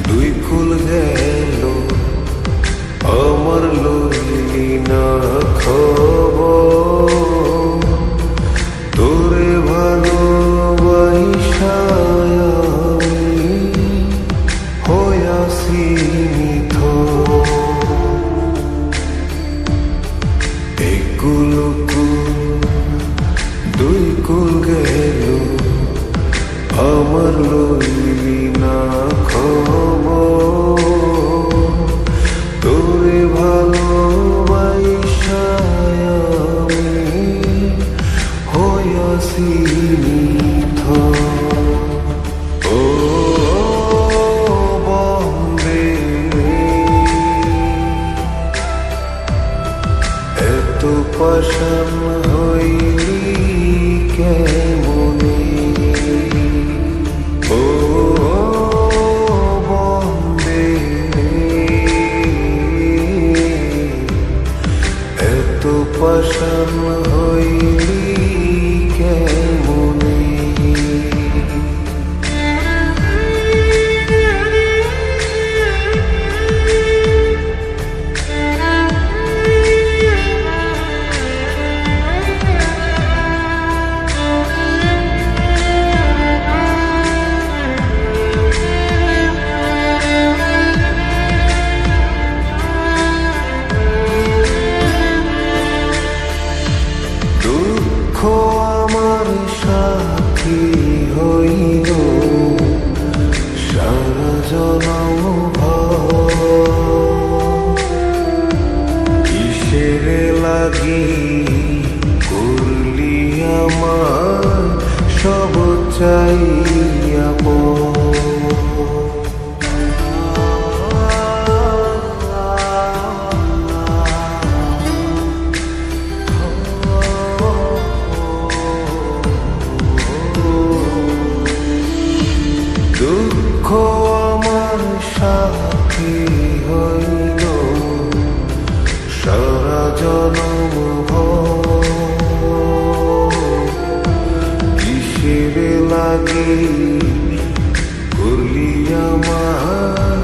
দুই কুল গেল আমার লইলি না খবর, তোরে ভালোবাসা আমি হইয়াছি নিথর। এই কুল দুই কুল গেল আমার লইলি না খবর, তোরে ভালোবাসা আমি হইয়াছি নিথর। ও বন্দে এত পাষাণ হইলি কেমনে, ও বন্দে এত পাষাণ হইলি কেমনে। দুঃখ আমার সাথী হইল সারা জনম ভর, কিসের লাগি করলি আমার সব চাইয়া দুঃখ আমার সাথী হইল সারা জনম ভর, কিসের লাগি করলি আমার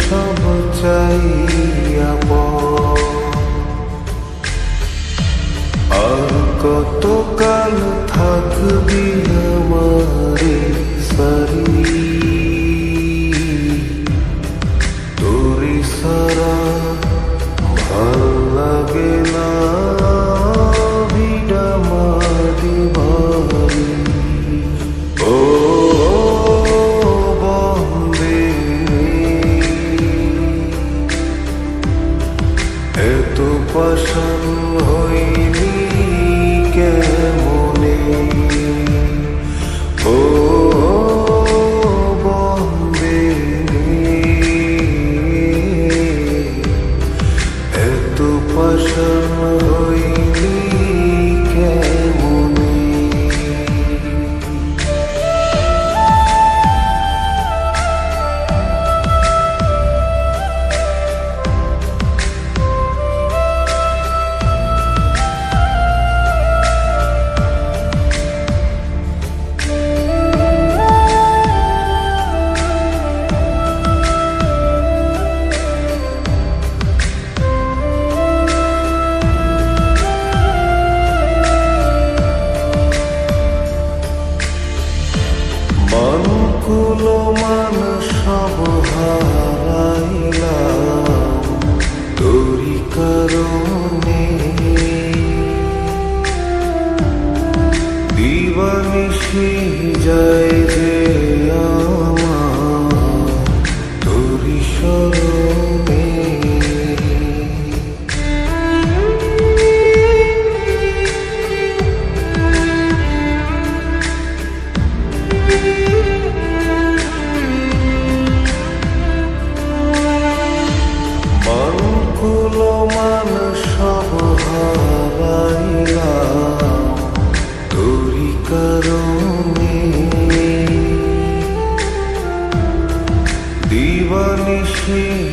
সব চাইয়া আর কতকাল থাকবি আমারে সারি, তোরে সারা ভাল লাগে না ভিড়া মারি বাড়ি। ও বন্দে এত পাষাণ হইলি কেমনে, ও বন্দে এত পাষাণ হইলি কেমনে। মানকুল মান সব হারাইলাম তোরি কারণে, দিবানিশি যায় যে আমার তোরি স্মরণে। মিশে